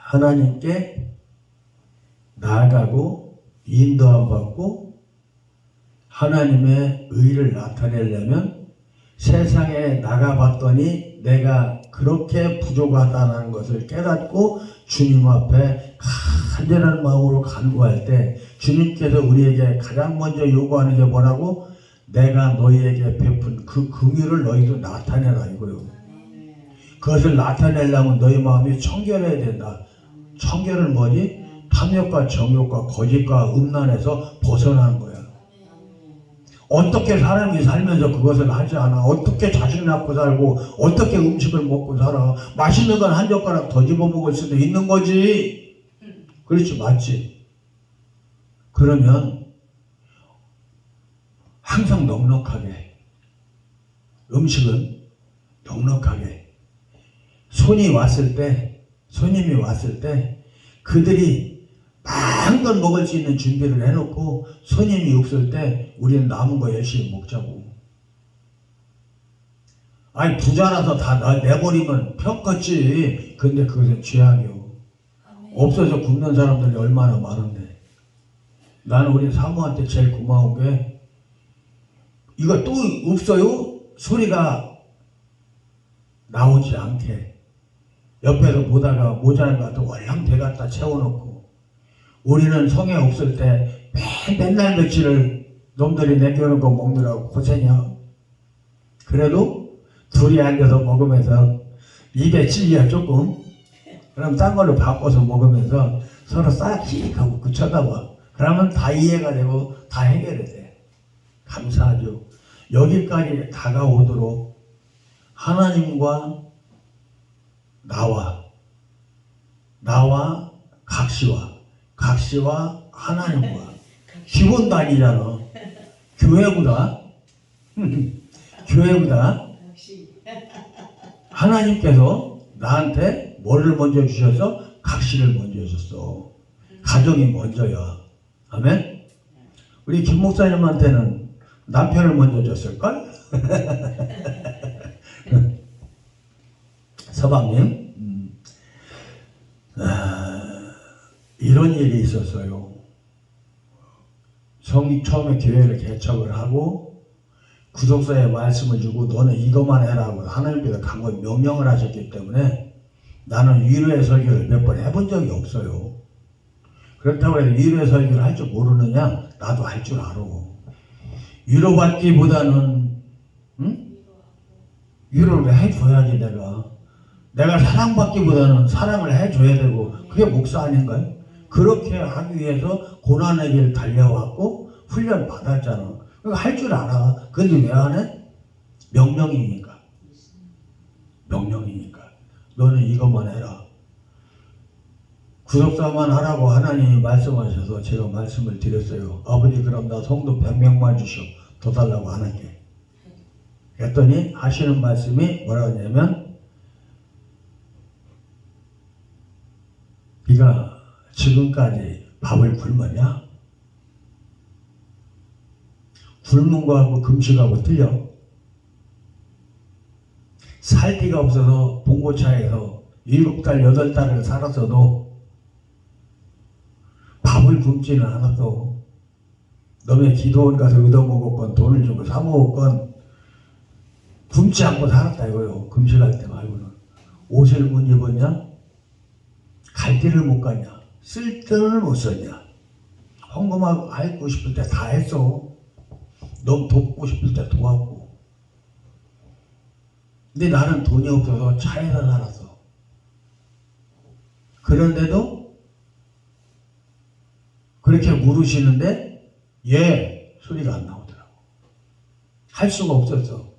하나님께 나아가고 인도함 받고 하나님의 의를 나타내려면 세상에 나가봤더니 내가 그렇게 부족하다는 것을 깨닫고 주님 앞에 간절한 마음으로 간구할 때 주님께서 우리에게 가장 먼저 요구하는 게 뭐라고? 내가 너희에게 베푼 그 긍휼을 너희도 나타내라 이거요. 그것을 나타내려면 너희 마음이 청결해야 된다. 청결은 뭐지? 탐욕과 정욕과 거짓과 음란에서 벗어나는 거야. 어떻게 사람이 살면서 그것을 하지 않아? 어떻게 자식 낳고 살고 어떻게 음식을 먹고 살아? 맛있는 건 한 젓가락 더 집어 먹을 수도 있는 거지. 그렇지, 맞지? 그러면 항상 넉넉하게 음식은 넉넉하게 손님이 왔을 때 그들이 마음껏 먹을 수 있는 준비를 해놓고 손님이 없을 때 우리는 남은 거 열심히 먹자고. 아니 부자라서 다 내버리면 평컸지. 근데 그것은 죄악이요. 없어서 굶는 사람들이 얼마나 많은데. 나는 우리 사모한테 제일 고마운 게 이거 또 없어요? 소리가 나오지 않게 옆에서 보다가 모자란 것 같아 월랑 대갖다 채워놓고 우리는 성에 없을 때 맨날 며칠을 놈들이 남겨놓고 먹느라고 고생이야. 그래도 둘이 앉아서 먹으면서 입에 찔려 조금 그럼 딴 걸로 바꿔서 먹으면서 서로 싹씩 하고 그 쳐다봐. 그러면 다 이해가 되고 다 해결이 돼. 감사하죠. 여기까지 다가오도록 하나님과 나와 각시와 하나님과 기본도 아니잖아. 교회보다 하나님께서 나한테 뭐를 먼저 주셔서 각시를 먼저 주셨어. 가정이 먼저야. 아멘. 우리 김 목사님한테는 남편을 먼저 줬을걸? 서방님 이런 일이 있었어요. 성이 처음에 교회를 개척을 하고 구독자에 말씀을 주고 너는 이것만 해라고 하나님께서 강권 명령을 하셨기 때문에 나는 위로의 설교를 몇 번 해본 적이 없어요. 그렇다고 해서 위로의 설교를 할 줄 모르느냐? 나도 할 줄 알아. 위로받기보다는 위로를 해줘야지. 내가 사랑받기보다는 사랑을 해줘야 되고 그게 목사 아닌가요? 그렇게 하기 위해서 고난의 길 달려왔고 훈련 받았잖아. 할 줄 알아. 근데 왜 안 해? 명령이니까. 너는 이것만 해라. 구독자만 하라고 하나님이 말씀하셔서 제가 말씀을 드렸어요. 아버지 그럼 나 성도 100명만 주시오. 더 달라고 안 할게. 그랬더니 하시는 말씀이 뭐라고 하냐면 네가 지금까지 밥을 굶었냐? 굶은 거하고 금식하고 틀려. 살 데가 없어서 봉고차에서 7달, 8달을 살았어도 밥을 굶지는 않았어. 너네 기도원 가서 얻어먹었건 돈을 주고 사먹었건 굶지 않고 살았다 이거요. 금식할 때 말고는. 옷을 못 입었냐? 갈 길을 못 갔냐? 쓸 돈을 못 썼냐? 헌금하고 하고 싶을 때 다 했어. 너 돕고 싶을 때 도왔고. 근데 나는 돈이 없어서 차에서 살았어. 그런데도 그렇게 물으시는데 소리가 안 나오더라고. 할 수가 없었어.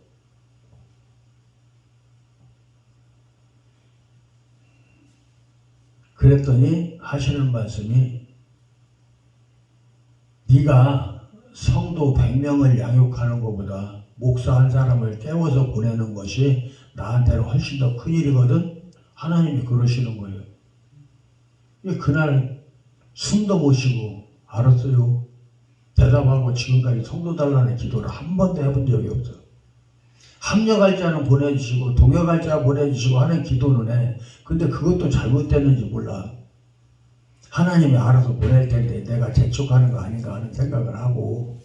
그랬더니 하시는 말씀이 네가 성도 100명을 양육하는 것보다 목사 한 사람을 깨워서 보내는 것이 나한테는 훨씬 더 큰일이거든. 하나님이 그러시는 거예요. 그날 숨도 못 쉬고 알았어요. 대답하고 지금까지 성도 달라는 기도를 한 번도 해본 적이 없어. 합력할 자는 보내주시고 동역할 자 보내주시고 하는 기도는 해. 근데 그것도 잘못됐는지 몰라. 하나님이 알아서 보낼 텐데 내가 재촉하는 거 아닌가 하는 생각을 하고,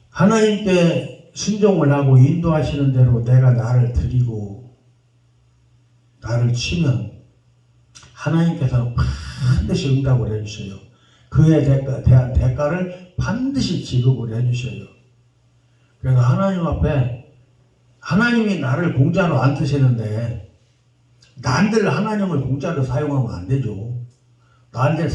하나님께 순종을 하고 인도하시는 대로 내가 나를 드리고 나를 치면 하나님께서는 반드시 응답을 해주셔요. 그에 대한 대가를 반드시 지급을 해주셔요. 그래서 하나님 앞에, 하나님이 나를 공짜로 안 쓰시는데 난들 하나님을 공짜로 사용하면 안 되죠. 나한테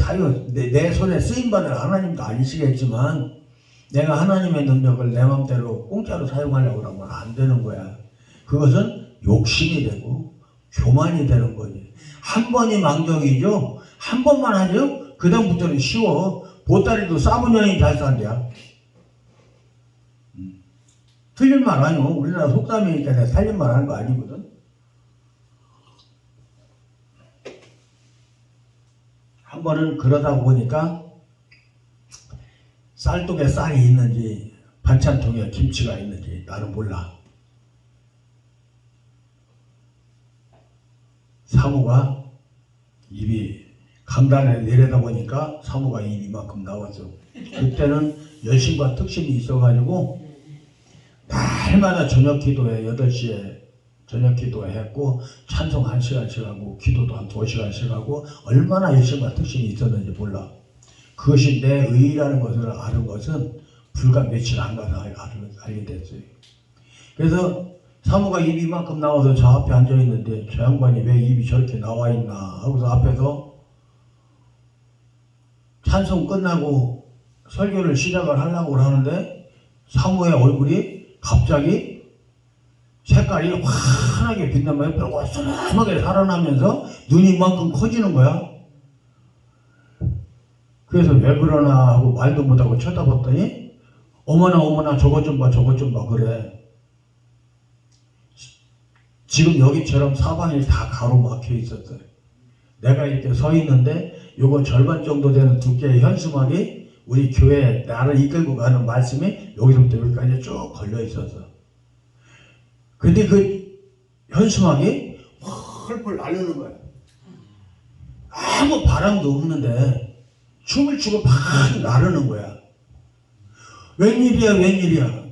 내 손에 쓰임받을 하나님도 아니시겠지만 내가 하나님의 능력을 내 맘대로 공짜로 사용하려고 그러면 안 되는 거야. 그것은 욕심이 되고 교만이 되는 거지. 한 번이 망정이죠. 한 번만 하죠. 그 다음부터는 쉬워. 보따리도 싸분년이 잘 산대야. 틀린 말 아니요. 우리나라 속담이니까 내가 살린 말 하는 거 아니거든. 한 번은 그러다 보니까 쌀독에 쌀이 있는지 반찬통에 김치가 있는지 나는 몰라. 사모가 입이 강단에 내려다 보니까 사모가 입이 이만큼 나왔어. 그때는 열심과 특심이 있어가지고 날마다 저녁 기도에 8시에 저녁 기도회 했고 찬송 1시간씩 하고 기도도 한 2시간씩 하고 얼마나 열심과 특심이 있었는지 몰라. 그것이 내 의의라는 것을 아는 것은 불과 며칠 안 가서 알게 됐어요. 그래서 사모가 입이 이만큼 나와서 저 앞에 앉아있는데 저 양반이 왜 입이 저렇게 나와있나 하고서 앞에서 찬송 끝나고 설교를 시작을 하려고 하는데 사모의 얼굴이 갑자기 색깔이 환하게 빛나면 뾰로sam하게 살아나면서 눈이 이만큼 커지는 거야. 그래서 왜 그러나 하고 말도 못하고 쳐다봤더니 어머나 저것 좀 봐 그래. 지금 여기처럼 사방이 다 가로막혀 있었어요. 내가 이렇게 서 있는데 요거 절반 정도 되는 두께의 현수막이 우리 교회에 나를 이끌고 가는 말씀이 여기서부터 여기까지 쭉 걸려 있었어. 근데 그 현수막이 펄펄 날르는 거야. 아무 바람도 없는데 춤을 추고 막 나르는 거야. 웬일이야.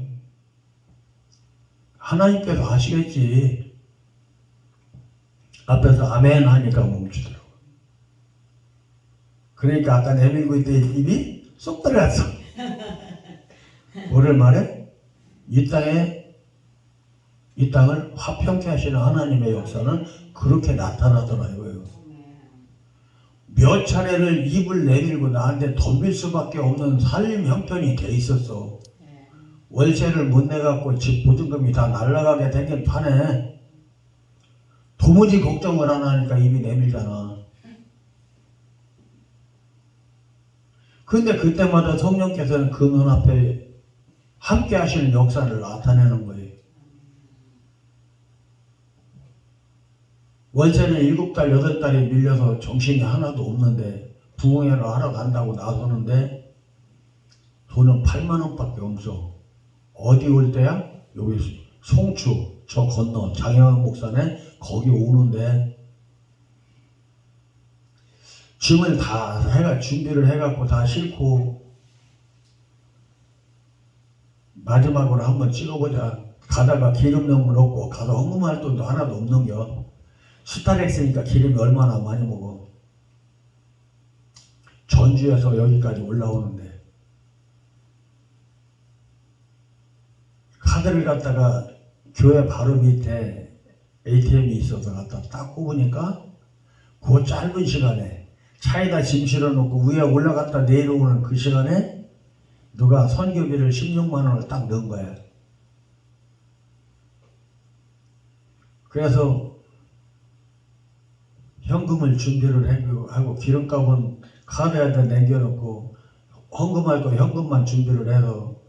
하나님께서 아시겠지. 앞에서 아멘 하니까 멈추더라고. 그러니까 아까 내밀고 있던 입이 쏙 들어갔어. 뭐를 말해? 이 땅을 화평케 하시는 하나님의 역사는 그렇게 나타나더라 이거예요. 몇 차례를 입을 내밀고 나한테 덤빌 수밖에 없는 살림 형편이 돼 있었어. 월세를 못 내갖고 집 보증금이 다 날아가게 된 판에 도무지 걱정을 안 하니까 입이 내밀잖아. 근데 그때마다 성령께서는 그 눈앞에 함께 하시는 역사를 나타내는 거예요. 월세는 7달, 8달이 밀려서 정신이 하나도 없는데 부흥회를 하러 간다고 나서는데 돈은 8만 원밖에 없어. 어디 올 때야? 여기 송추 저 건너 장영환 목사네 거기 오는데 짐을 다 준비를 해갖고 다 싣고 마지막으로 한번 찍어보자. 가다가 기름용물 없고 가서 헌금할 돈도 하나도 없는겨. 스타렉스니까 기름이 얼마나 많이 먹어. 전주에서 여기까지 올라오는데 카드를 갖다가 교회 바로 밑에 ATM이 있어서 갖다 딱 꼽으니까 그 짧은 시간에 차에다 짐 실어놓고 위에 올라갔다 내려오는 그 시간에 누가 선교비를 16만 원을 딱 넣은 거야. 그래서 현금을 준비를 하고 기름값은 카드에다 남겨놓고 헌금할 거 현금만 준비를 해서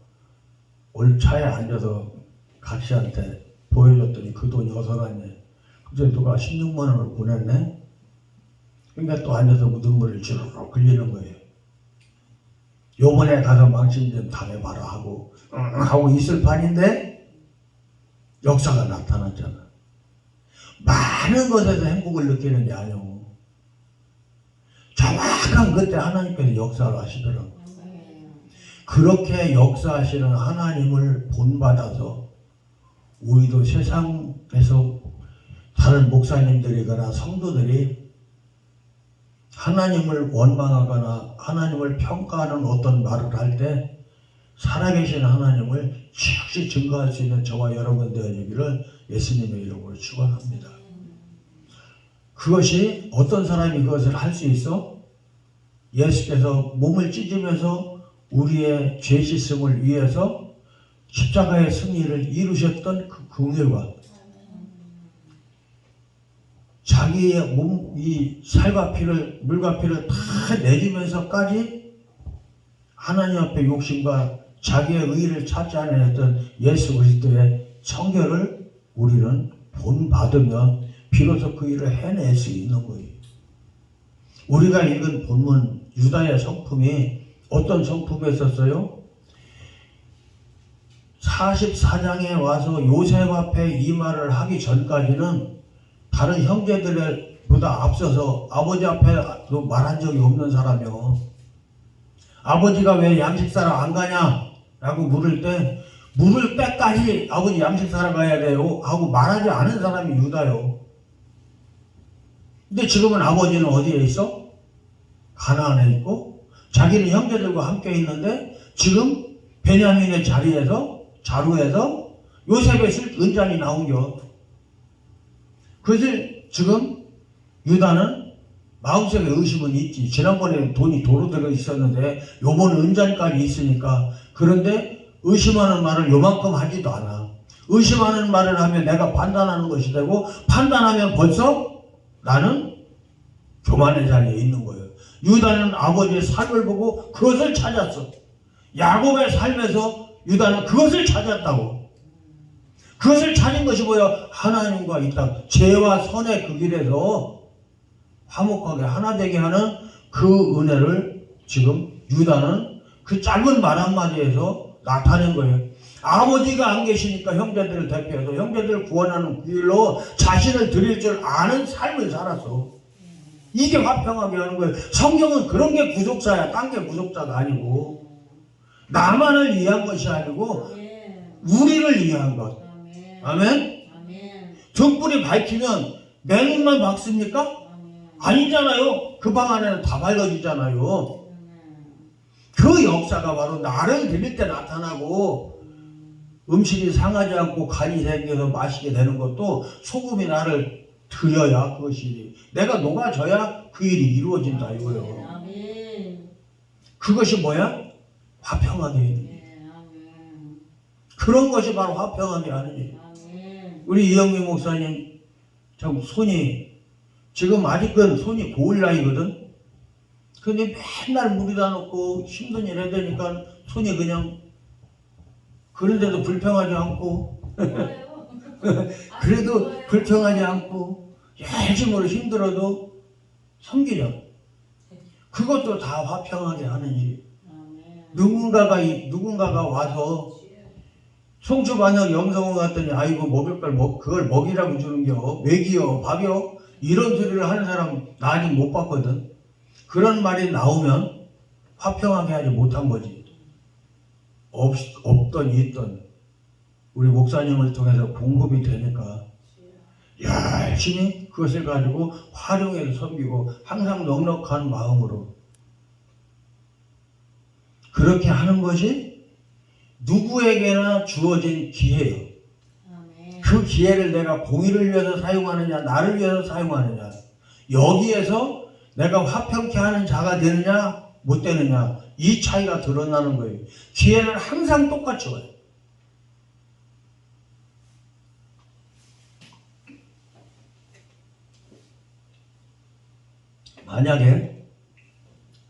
올 차에 앉아서 각시한테 보여줬더니 그 돈이 어디서 갔네. 그래서 누가 16만 원을 보냈네. 그러니까 또 앉아서 눈물을 주르륵 흘리는 거예요. 요번에 가서 망신 좀 당해봐라 하고 있을 판인데 역사가 나타났잖아. 많은 것에서 행복을 느끼는 게 아니오. 정확한 그때 하나님께서 역사를 하시더라고요. 그렇게 역사하시는 하나님을 본받아서 우리도 세상에서 다른 목사님들이거나 성도들이 하나님을 원망하거나 하나님을 평가하는 어떤 말을 할 때 살아계신 하나님을 즉시 증거할 수 있는 저와 여러분 되어지기를 예수님의 이름으로 축원합니다. 그것이 어떤 사람이 그것을 할 수 있어? 예수께서 몸을 찢으면서 우리의 죄 씻음을 위해서 십자가의 승리를 이루셨던 그 긍휼과 자기의 몸, 이 살과 피를, 물과 피를 다 내주면서까지 하나님 앞에 욕심과 자기의 의의를 찾지 않았던 예수 그리스도의 청결을 우리는 본받으면 비로소 그 일을 해낼 수 있는 거예요. 우리가 읽은 본문 유다의 성품이 어떤 성품이었어요? 44장에 와서 요셉 앞에 이 말을 하기 전까지는 다른 형제들보다 앞서서 아버지 앞에도 말한 적이 없는 사람이요. 아버지가 왜 양식 사러 안 가냐? 라고 물을 때 물을 때까지 아버지 양식 사러 가야 돼요 하고 말하지 않은 사람이 유다요. 근데 지금은 아버지는 어디에 있어? 가나안에 있고 자기는 형제들과 함께 있는데 지금 베냐민의 자루에서 요셉의 은잔이 나온겨. 그래서 지금 유다는 마음속에 의심은 있지. 지난번에 돈이 도로 들어 있었는데 요번 은잔까지 있으니까. 그런데 의심하는 말을 요만큼 하지도 않아. 의심하는 말을 하면 내가 판단하는 것이 되고 판단하면 벌써 나는 교만의 자리에 있는 거예요. 유다는 아버지의 삶을 보고 그것을 찾았어. 야곱의 삶에서 유다는 그것을 찾았다고. 그것을 찾은 것이 뭐야? 하나님과 이 땅, 죄와 선의 그 길에서 화목하게 하나 되게 하는 그 은혜를 지금 유다는 그 짧은 말 한마디에서 나타낸 거예요. 아버지가 안 계시니까 형제들을 대표해서 형제들을 구원하는 그 길로 자신을 드릴 줄 아는 삶을 살았어. 이게 화평하게 하는 거예요. 성경은 그런 게 구속사야. 딴 게 구속사가 아니고 나만을 위한 것이 아니고 우리를 위한 것. 아멘? 등불이 밝히면 내 눈만 밝습니까? 아니잖아요. 그 방 안에는 다 밝아지잖아요. 그 역사가 바로 나를 드릴 때 나타나고 음식이 상하지 않고 간이 생겨서 마시게 되는 것도 소금이 나를 드려야 그것이 내가 녹아져야 그 일이 이루어진다 이거예요. 그것이 뭐야? 화평하게 해야 돼. 그런 것이 바로 화평하게 하는 일. 우리 이영민 목사님 참 손이 지금 아직은 손이 고울 나이거든. 근데 맨날 물에다 놓고 힘든 일 해야 되니까 손이 그냥 그런데도 불평하지 않고 그래도 불평하지 않고 열심으로 힘들어도 섬기려. 그것도 다 화평하게 하는 일. 누군가가 와서 송주 반역 영성을 갔더니 아이고 먹을 걸 그걸 먹이라고 주는겨. 맥이요 밥이요 이런 소리를 하는 사람 나 아직 못 봤거든. 그런 말이 나오면 화평하게 하지 못한 거지. 없던 있던 우리 목사님을 통해서 공급이 되니까 열심히 그것을 가지고 활용해서 섬기고 항상 넉넉한 마음으로 그렇게 하는 것이 누구에게나 주어진 기회예요. 그 기회를 내가 공의를 위해서 사용하느냐 나를 위해서 사용하느냐 여기에서 내가 화평케 하는 자가 되느냐 못 되느냐 이 차이가 드러나는 거예요. 기회는 항상 똑같이 와요. 만약에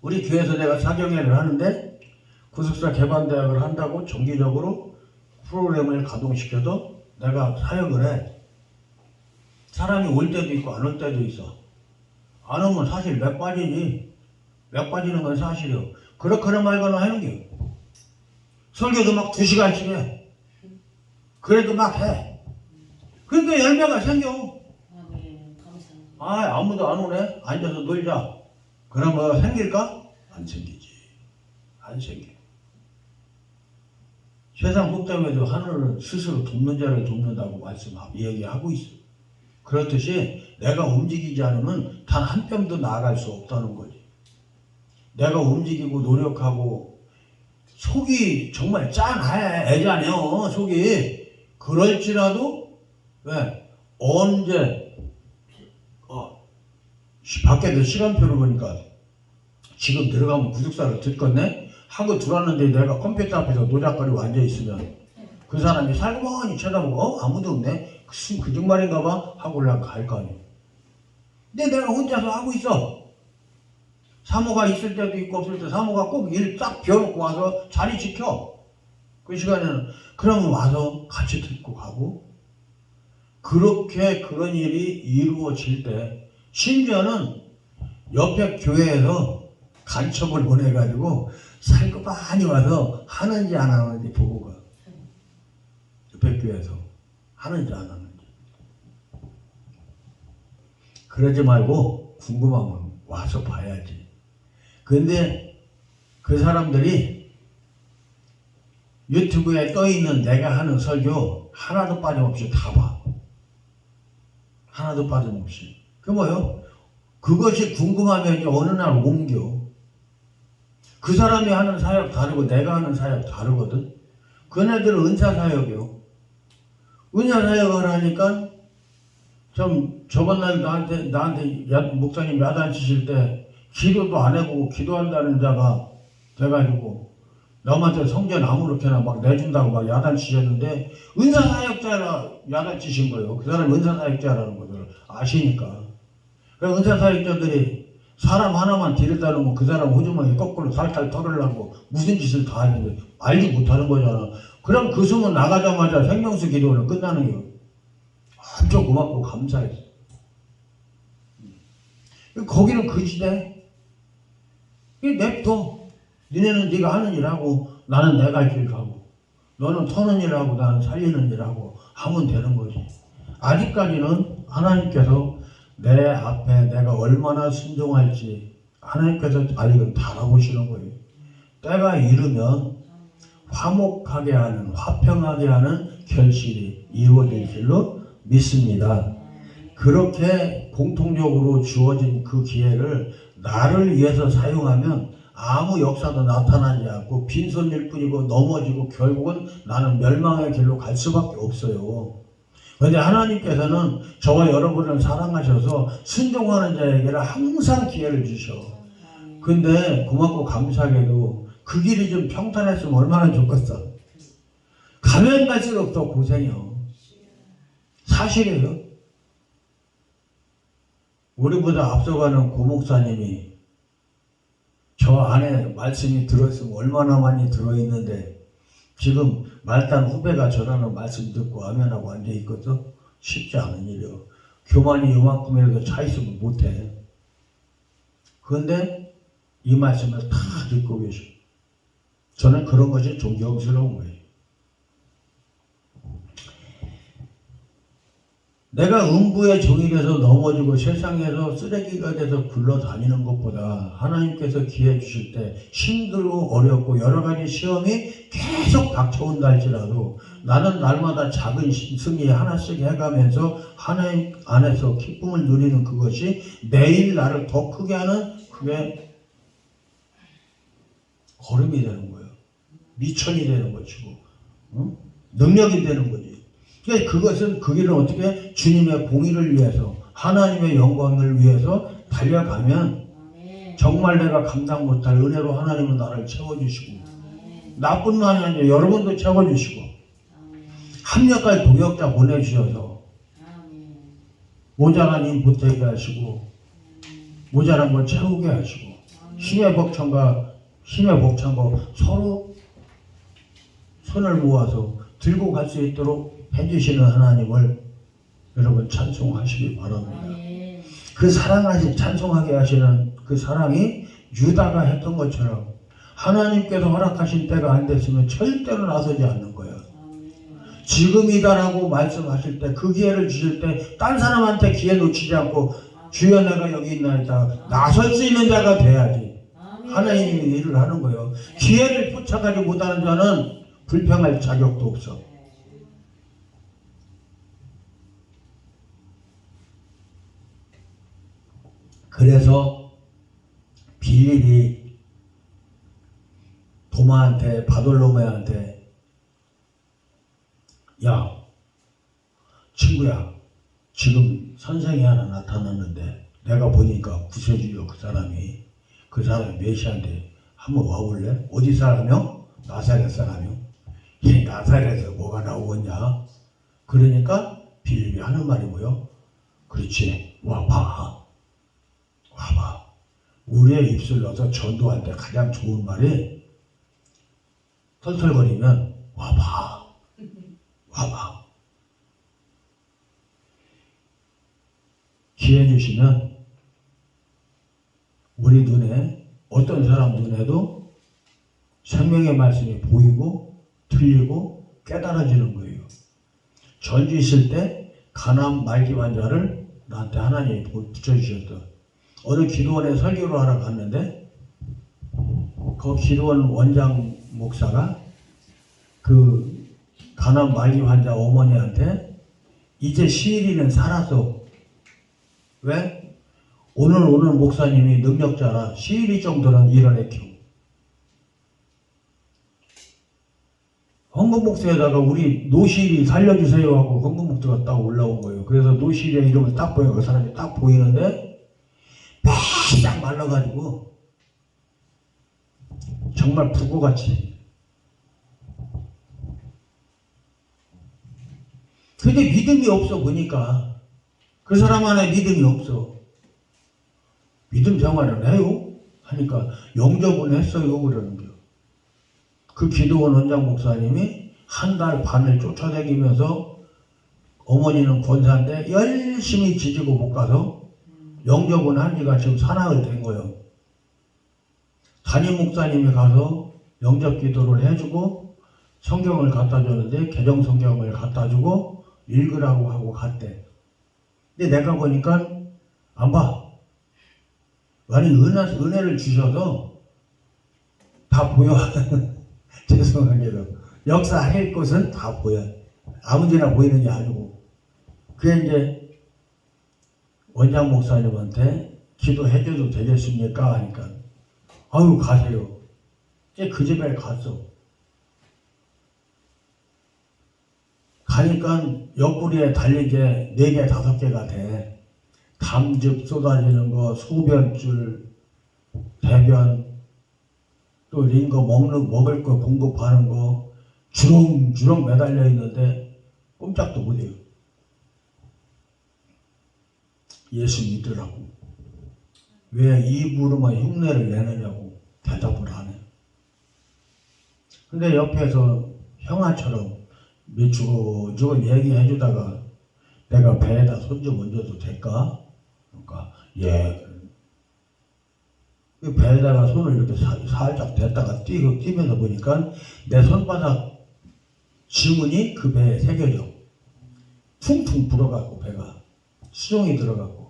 우리 교회에서 내가 사경회를 하는데 구속사 개반대학을 한다고 정기적으로 프로그램을 가동시켜도 내가 사역을 해. 사람이 올 때도 있고 안 올 때도 있어. 안 오면 사실 몇 빠지지. 몇 빠지는 건 사실이요. 그렇거나 말거나 하는 게 설교도 막 2시간씩 해. 그래도 막 해. 그러니까 열매가 생겨. 아무도 안 오네. 앉아서 놀자. 그럼 뭐 생길까? 안 생기지. 안 생겨. 세상 복잡해도 하늘은 스스로 돕는 자를 돕는다고 얘기하고 있어. 그렇듯이 내가 움직이지 않으면 단 한 뼘도 나아갈 수 없다는 거지. 내가 움직이고 노력하고 속이 정말 애잖아요. 속이. 그럴지라도 왜? 언제 밖에서 시간표를 보니까 지금 들어가면 구독사를 듣겠네? 하고 들어왔는데 내가 컴퓨터 앞에서 노작거리고 앉아있으면 그 사람이 살그머니 쳐다보고 아무도 없네? 그 정말인가 봐? 하고 갈 거 아니야. 근데 내가 혼자서 하고 있어. 사모가 있을 때도 있고 없을 때 사모가 꼭 일 딱 비워놓고 와서 자리 지켜. 그 시간에는 그러면 와서 같이 듣고 가고 그렇게 그런 일이 이루어질 때 심지어는 옆에 교회에서 간첩을 보내가지고 살그머니 와서 하는지 안 하는지 보고 가. 옆에 교회에서 하는지 안 하는지. 그러지 말고 궁금하면 와서 봐야지. 근데 그 사람들이 유튜브에 떠있는 내가 하는 설교 하나도 빠짐없이 다 봐. 하나도 빠짐없이. 그 뭐요? 그것이 궁금하면 이제 어느 날 옮겨. 그 사람이 하는 사역 다르고 내가 하는 사역 다르거든. 그네들은 은사사역이요. 은사사역을 하니까 좀 저번 날 나한테 목사님 야단치실 때 기도도 안 해보고 기도한다는 자가 돼가지고 남한테 성전 아무렇게나 막 내준다고 막 야단치셨는데 은사사역자라 야단치신 거예요. 그 사람이 은사사역자라는 것을 아시니까. 그래서 은사사역자들이 사람 하나만 데려다 놓으면 그 사람 호주머니 거꾸로 살살 털으려고 무슨 짓을 다 하는데 알지 못하는 거잖아. 그럼 그 소문 나가자마자 생명수 기도는 끝나는 거예요. 엄청 고맙고 감사했어. 거기는 그 시대. 냅둬. 니네는 네가 하는 일하고 나는 내가 할 일 하고 너는 터는 일하고 나는 살리는 일하고 하면 되는 거지. 아직까지는 하나님께서 내 앞에 내가 얼마나 순종할지 하나님께서 아직은 바라보시는 거예요. 때가 이르면 화목하게 하는 화평하게 하는 결실이 이루어질 줄로 믿습니다. 그렇게 공통적으로 주어진 그 기회를 나를 위해서 사용하면 아무 역사도 나타나지 않고 빈손일 뿐이고 넘어지고 결국은 나는 멸망의 길로 갈 수밖에 없어요. 그런데 하나님께서는 저와 여러분을 사랑하셔서 순종하는 자에게는 항상 기회를 주셔. 근데 고맙고 감사하게도 그 길이 좀 평탄했으면 얼마나 좋겠어. 가면 갈수록 더 고생이요. 사실이에요. 우리보다 앞서가는 고목사님이 저 안에 말씀이 들어있으면 얼마나 많이 들어있는데 지금 말단 후배가 전하는 말씀 듣고 아멘하고 앉아있거든. 쉽지 않은 일이요. 교만이 요만큼이라도 차 있으면 못해. 그런데 이 말씀을 다 듣고 계셔. 저는 그런 것이 존경스러운 거예요. 내가 음부의 종이 돼서 넘어지고 세상에서 쓰레기가 돼서 굴러다니는 것보다 하나님께서 기회 주실 때 힘들고 어렵고 여러 가지 시험이 계속 닥쳐온다 할지라도 나는 날마다 작은 승리 하나씩 해가면서 하나님 안에서 기쁨을 누리는 그것이 매일 나를 더 크게 하는 그게 걸음이 되는 거예요. 미천이 되는 것이고 능력이 되는 거지. 그러니까 그것은 그 길은 어떻게 주님의 공의를 위해서 하나님의 영광을 위해서 달려가면 정말 내가 감당 못할 은혜로 하나님은 나를 채워주시고 나뿐만이 아니라 여러분도 채워주시고 합력할 동역자 보내주셔서 모자란 힘 보태게 하시고 모자란 걸 채우게 하시고 힘의 벅찬과 서로 손을 모아서 들고 갈 수 있도록 해주시는 하나님을 여러분 찬송하시기 바랍니다. 그 사랑하시 찬송하게 하시는 그 사랑이 유다가 했던 것처럼 하나님께서 허락하신 때가 안 됐으면 절대로 나서지 않는 거예요. 지금이다라고 말씀하실 때 그 기회를 주실 때 딴 사람한테 기회 놓치지 않고 주여 내가 여기 있나이다. 나설 수 있는 자가 돼야지. 하나님이 일을 하는 거예요. 기회를 쫓아가지 못하는 자는 불평할 자격도 없어. 그래서 빌립이 도마한테, 바돌로메한테, 야 친구야, 지금 선생이 하나 나타났는데 내가 보니까 구세주요 그 사람이 메시아인데 한번 와볼래? 어디 사람이요? 나사렛 사람이요. 이 나사렛에서 뭐가 나오겠냐? 그러니까 빌립이 하는 말이 뭐요? 그렇지, 와봐. 우리의 입술 넣어서 전도할 때 가장 좋은 말이 털털거리면 와봐. 기회 주시면 우리 눈에, 어떤 사람 눈에도 생명의 말씀이 보이고 들리고 깨달아지는 거예요. 전주 있을 때 간암 말기 환자를 나한테 하나님이 붙여주셨어. 어느 기도원에 설교를 하러 갔는데 그 기도원 원장 목사가 그 간암 말기 환자 어머니한테 이제 시일이는 살았어. 왜? 오늘 목사님이 능력자라 시일이 정도는 일어냈죠. 헌금목사에다가 우리 노시일이 살려주세요 하고 헌금목사가 딱 올라온 거예요. 그래서 노시일의 이름을 딱 보여. 그 사람이 딱 보이는데 바싹 말라가지고 정말 불꽃같이. 근데 믿음이 없어 보니까 그 사람 안에 믿음이 없어. 믿음 생활을 해요? 하니까 영접은 했어요 그러는 거예요. 그 기도원 원장 목사님이 한 달 반을 쫓아다니면서 어머니는 권사인데 열심히 지지고 못 가서 영접은 한 지가 지금 사나흘 된 거예요. 담임 목사님이 가서 영접 기도를 해주고 성경을 갖다 줬는데 개정 성경을 갖다 주고 읽으라고 하고 갔대. 근데 내가 보니까 안 봐. 아니 은혜를 주셔서 다 보여. 죄송하게도 역사할 것은 다 보여. 아무데나 보이는 게 아니고. 그게 이제 원장 목사님한테 기도해줘도 되겠습니까? 하니까 아유 가세요. 이제 그 집에 갔어. 가니까 옆구리에 달린 게 4개 5개가 돼. 담즙 쏟아지는 거, 소변줄, 대변, 또 링거 먹을 거 공급하는 거 주렁주렁 매달려 있는데 꼼짝도 못해요. 예수 믿으라고. 왜 입으로만 흉내를 내느냐고 대답을 안 해. 근데 옆에서 형아처럼 주고주고 얘기해 주다가 내가 배에다 손 좀 얹어도 될까? 그러니까 예. 그 배에다가 손을 이렇게 살짝 댔다가 뛰면서 보니까 내 손바닥 지문이 그 배에 새겨져. 퉁퉁 불어갖고 배가 수종이 들어가고.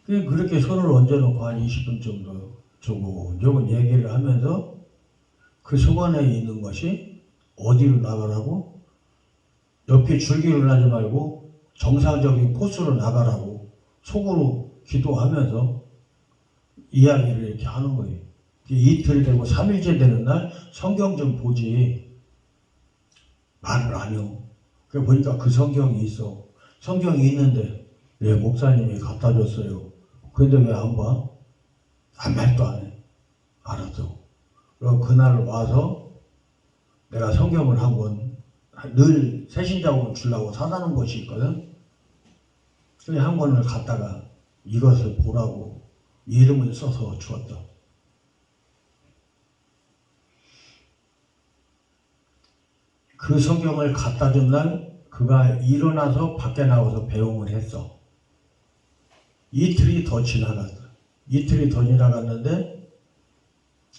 그렇게 손을 얹어놓고 한 20분 정도 조금 얘기를 하면서 그 속안에 있는 것이 어디로 나가라고? 옆에 줄기를 하지 말고 정상적인 코스로 나가라고 속으로 기도하면서 이야기를 이렇게 하는 거예요. 이틀 되고 3일째 되는 날 성경 좀 보지 말을 안 해요. 그래 보니까 그 성경이 있어. 성경이 있는데 왜 목사님이 갖다 줬어요. 근데 왜 안 봐? 아무 말도 안 해. 알았어. 그럼 그날 와서 내가 성경을 한 권 늘 새신자원 주려고 사다 놓은 것이 있거든. 그래 한 권을 갖다가 이것을 보라고 이름을 써서 주었다. 그 성경을 갖다 준 날 그가 일어나서 밖에 나와서 배웅을 했어. 이틀이 더 지나갔는데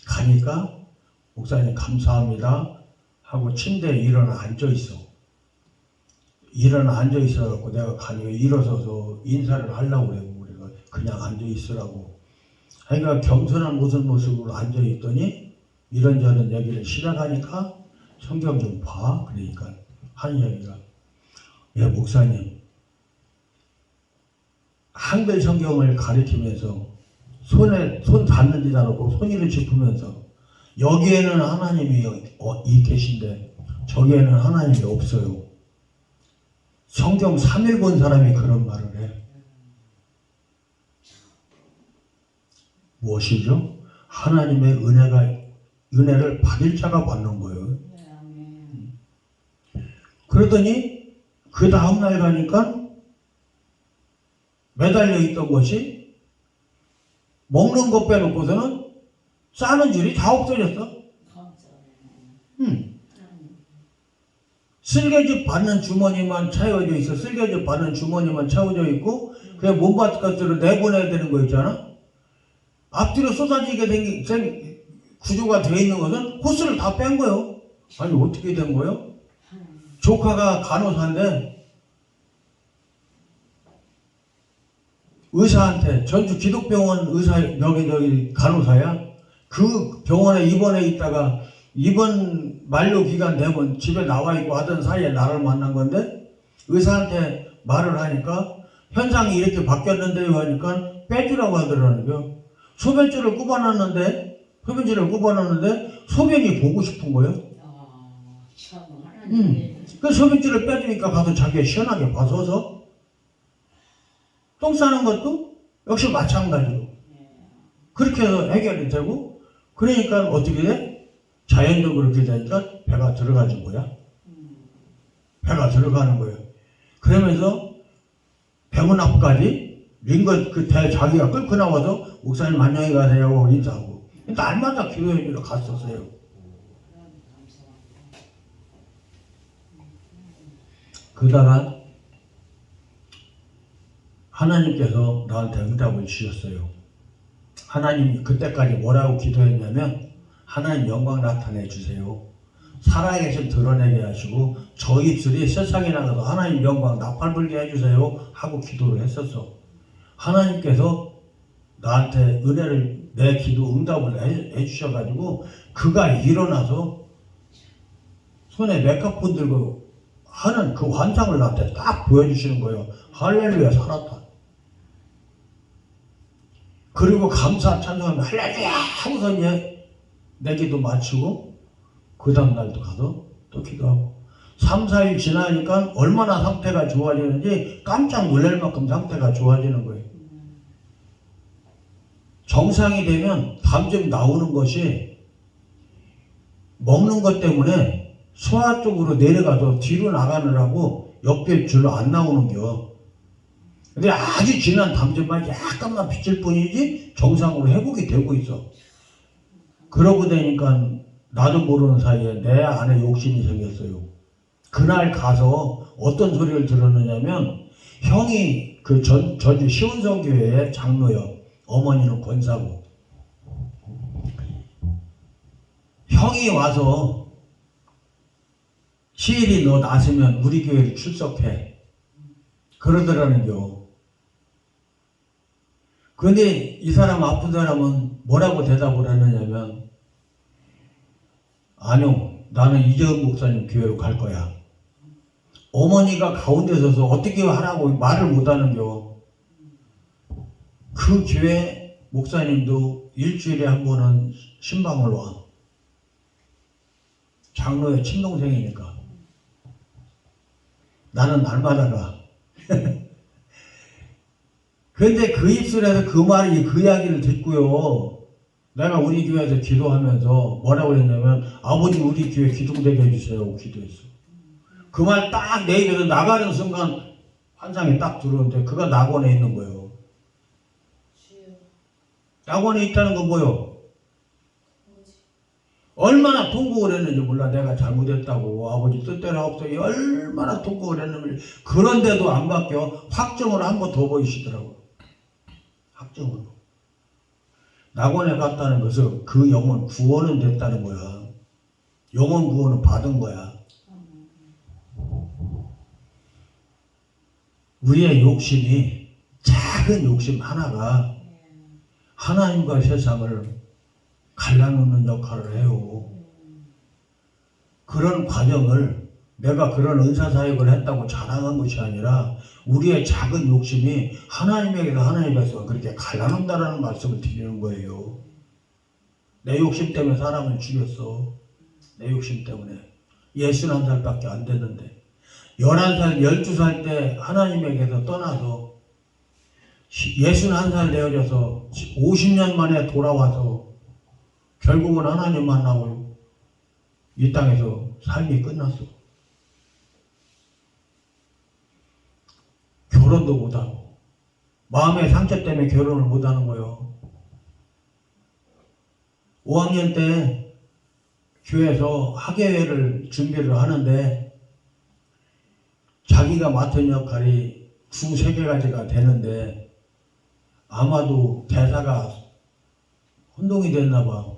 가니까 목사님 감사합니다 하고 침대에 일어나 앉아있어. 일어나 앉아있어갖고 내가 가니까 일어서서 인사를 하려고 그래. 그냥 앉아 있으라고. 그러니까 겸손한 무슨 모습으로 앉아 있더니 이런저런 얘기를 시작하니까 성경 좀 봐. 그러니까 하는 얘기가, 예, 목사님, 한글 성경을 가리키면서 손 닿는지도 않고 손으로 짚으면서 여기에는 하나님이 계신데 저기에는 하나님이 없어요. 성경 3일 본 사람이 그런 말을 해. 무엇이죠? 하나님의 은혜를 받을 자가 받는 거예요. 그러더니 그 다음날 가니까 매달려 있던 것이 먹는 것 빼놓고서는 싸는 줄이 다 없어졌어. 쓸개즙 받는 주머니만 채워져 있어. 쓸개즙 받는 주머니만 채워져 있고 그냥 몸밭값으로 내보내야 되는 거 있잖아. 앞뒤로 쏟아지게 된 구조가 되어 있는 것은 호스를 다 뺀 거예요. 아니 어떻게 된 거예요? 조카가 간호사인데 의사한테, 전주 기독병원 의사, 여기 간호사야. 그 병원에 입원해 있다가 입원 만료 기간 되면 집에 나와 있고 하던 사이에 나를 만난 건데 의사한테 말을 하니까 현상이 이렇게 바뀌었는데요 하니까 빼주라고 하더라는 거요. 소변줄을 꼽아놨는데 소변이 보고 싶은 거예요. 그 소변줄을 빼주니까 가서 자기가 시원하게 봐서서 똥 싸는 것도 역시 마찬가지로 그렇게 해서 해결이 되고, 그러니까 어떻게 돼? 자연적으로 그렇게 되니까 배가 들어가는 거야. 배가 들어가는 거예요. 그러면서 병원 앞까지 링거 그때 자기가 끌고 나와서 목사님 안녕히 가세요 하고 인사하고 날마다 기도해주러 갔었어요. 그러다가 하나님께서 나한테 응답을 주셨어요. 하나님이 그때까지 뭐라고 기도했냐면, 하나님 영광 나타내 주세요. 살아계신 드러내게 하시고 저 입술이 세상에 나가서 하나님 영광 나팔불게 해주세요 하고 기도를 했었어. 하나님께서 나한테 은혜를, 내 기도 응답을 해주셔가지고 그가 일어나서 손에 메카폰 들고 하는 그 환상을 나한테 딱 보여주시는 거예요. 할렐루야, 살았다. 그리고 감사 찬송하면 할렐루야 하고서 내 기도 마치고 그 다음날도 가서 또 기도하고 3, 4일 지나니까 얼마나 상태가 좋아지는지 깜짝 놀랄 만큼 상태가 좋아지는 거예요. 정상이 되면 담즙 나오는 것이 먹는 것 때문에 소화 쪽으로 내려가서 뒤로 나가느라고 옆에 줄로 안 나오는겨. 근데 아주 진한 담즙만 약간만 비칠 뿐이지 정상으로 회복이 되고 있어. 그러고 되니까 나도 모르는 사이에 내 안에 욕심이 생겼어요. 그날 가서 어떤 소리를 들었느냐면, 형이 그 전주 시온성교회의 장로요. 어머니는 권사고. 형이 와서 시일이 너 낳으면 우리 교회를 출석해. 그러더라는겨. 그런데 이 사람, 아픈 사람은 뭐라고 대답을 했느냐면, 아니요, 나는 이재훈 목사님 교회로 갈 거야. 어머니가 가운데 서서 어떻게 하라고 말을 못하는겨. 그 교회 목사님도 일주일에 한 번은 신방을 와. 장로의 친동생이니까. 나는 날마다 가. 그런데 그 입술에서 그 말이, 그 이야기를 듣고요, 내가 우리 교회에서 기도하면서 뭐라고 했냐면, 아버지 우리 교회 기둥되게 해주세요 하고 기도했어. 그 말 딱 내 입에서 나가는 순간 환상이 딱 들어오는데 그가 낙원에 있는 거예요. 낙원에 있다는 건 뭐요? 얼마나 통곡을 했는지 몰라. 내가 잘못했다고, 아버지 뜻대로 하옵소서, 얼마나 통곡을 했는지. 그런데도 안 바뀌어. 확정으로 한 번 더 보이시더라고. 확정으로. 낙원에 갔다는 것은 그 영혼 구원은 됐다는 거야. 영혼 구원은 받은 거야. 우리의 욕심이 작은 욕심 하나가 하나님과 세상을 갈라놓는 역할을 해요. 그런 과정을 내가 그런 은사사역을 했다고 자랑한 것이 아니라 우리의 작은 욕심이 하나님에게서 하나님에서 그렇게 갈라놓는다는 말씀을 드리는 거예요. 내 욕심 때문에 사람을 죽였어. 내 욕심 때문에. 61살밖에 안 됐는데 11살, 12살 때 하나님에게서 떠나서 61살 되어져서 50년 만에 돌아와서 결국은 하나님 만나고 이 땅에서 삶이 끝났어. 결혼도 못하고 마음의 상처 때문에 결혼을 못하는 거예요. 5학년 때 교회에서 학예회를 준비를 하는데 자기가 맡은 역할이 두세 가지가 되는데 아마도 대사가 혼동이 됐나 봐.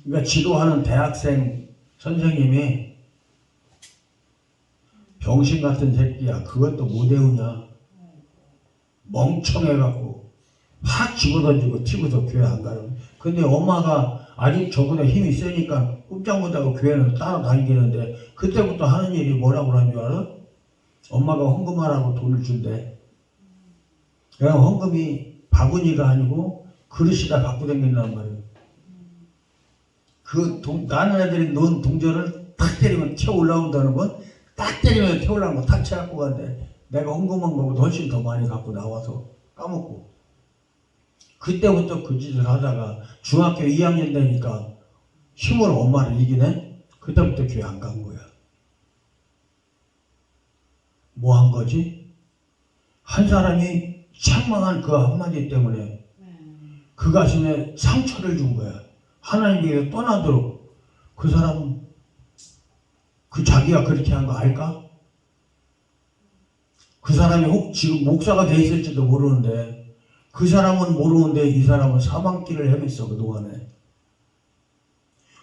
그러니까 지도하는 대학생 선생님이 병신 같은 새끼야. 그것도 못 외우냐. 멍청해갖고 확 집어던지고 튀고서 교회 안 가는. 근데 엄마가 아직 저보다 힘이 세니까 꼼짝 못하고 교회는 따라다니는데 그때부터 하는 일이 뭐라고 하는 줄 알아? 엄마가 헌금하라고 돈을 준대. 그럼 헌금이 바구니가 아니고 그릇이다 갖고 다닌단 말이에요. 나는 애들이 놓은 동전을 탁 때리면 튀어 올라온다는 건 딱 때리면 튀어 올라오는 거 탁 채갖고 간대. 내가 헌금한 거보다 훨씬 더 많이 갖고 나와서 까먹고. 그때부터 그 짓을 하다가 중학교 2학년 되니까 힘으로 엄마를 이기네? 그때부터 교회 안 간 거야. 뭐 한 거지? 한 사람이 책망한 그 한마디 때문에 그 가슴에 상처를 준 거야. 하나님에게 떠나도록. 그 사람 그 자기가 그렇게 한 거 알까? 그 사람이 혹 지금 목사가 돼 있을지도 모르는데 그 사람은 모르는데 이 사람은 사망길을 헤맸어 그동안에.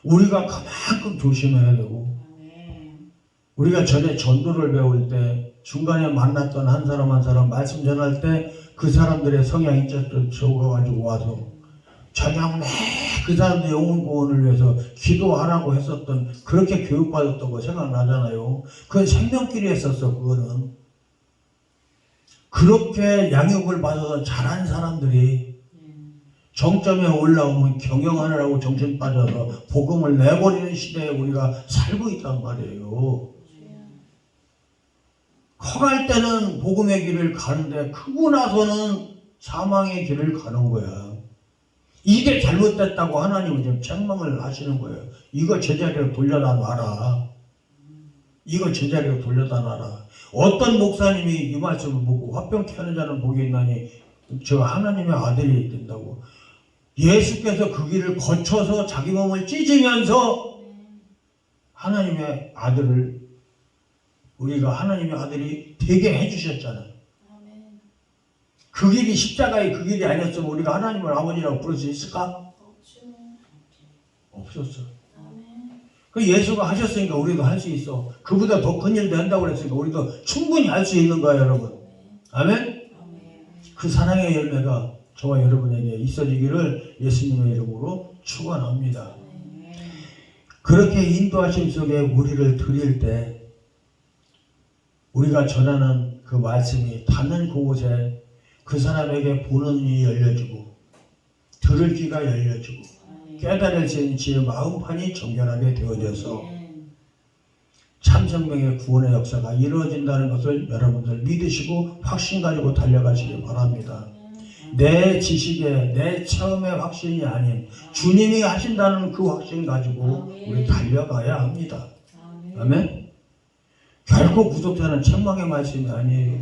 우리가 그만큼 조심해야 되고 우리가 전에 전도를 배울 때 중간에 만났던 한 사람 말씀 전할 때 그 사람들의 성향이 적어가지고 와서 자기하고 그 사람들 영혼 구원을 위해서 기도하라고 했었던 그렇게 교육받았던 거 생각나잖아요. 그건 생명길이 했었어. 그거는 그렇게 양육을 받아서 자란 사람들이 정점에 올라오면 경영하느라고 정신 빠져서 복음을 내버리는 시대에 우리가 살고 있단 말이에요. 커갈 때는 복음의 길을 가는데 크고 나서는 사망의 길을 가는 거야. 이게 잘못됐다고 하나님은 지금 책망을 하시는 거예요. 이거 제자리로 돌려다 놔라. 이거 제자리로 돌려다 놔라. 어떤 목사님이 이 말씀을 보고 화병케 하는 자는 복이 있나니 저 하나님의 아들이 된다고. 예수께서 그 길을 거쳐서 자기 몸을 찢으면서 하나님의 아들을 우리가 하나님의 아들이 되게 해주셨잖아요. 그 길이 십자가의 그 길이 아니었으면 우리가 하나님을 아버지라고 부를 수 있을까? 없었어. 그 예수가 하셨으니까 우리도 할 수 있어. 그보다 더 큰 일도 한다고 그랬으니까 우리도 충분히 할 수 있는 거야 여러분. 아멘? 그 사랑의 열매가 저와 여러분에게 있어지기를 예수님의 이름으로 축원합니다. 그렇게 인도하심 속에 우리를 드릴 때 우리가 전하는 그 말씀이 닿는 그곳에 그 사람에게 보는 눈이 열려지고 들을 귀가 열려지고 깨달을 수 있는 지혜의 마음판이 정결하게 되어져서 참생명의 구원의 역사가 이루어진다는 것을 여러분들 믿으시고 확신 가지고 달려가시기 바랍니다. 내 지식에 내 체험의 확신이 아닌 주님이 하신다는 그 확신 가지고 우리 달려가야 합니다. 아멘? 결코 구속자는 책망의 말씀이 아니에요.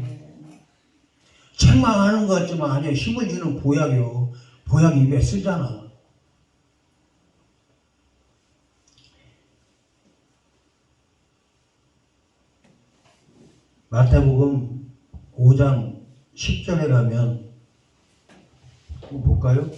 책망하는 것 같지만 아니에요. 힘을 주는 보약이요. 보약 입에 쓰잖아. 마태복음 5장 10절에 가면 한번 볼까요?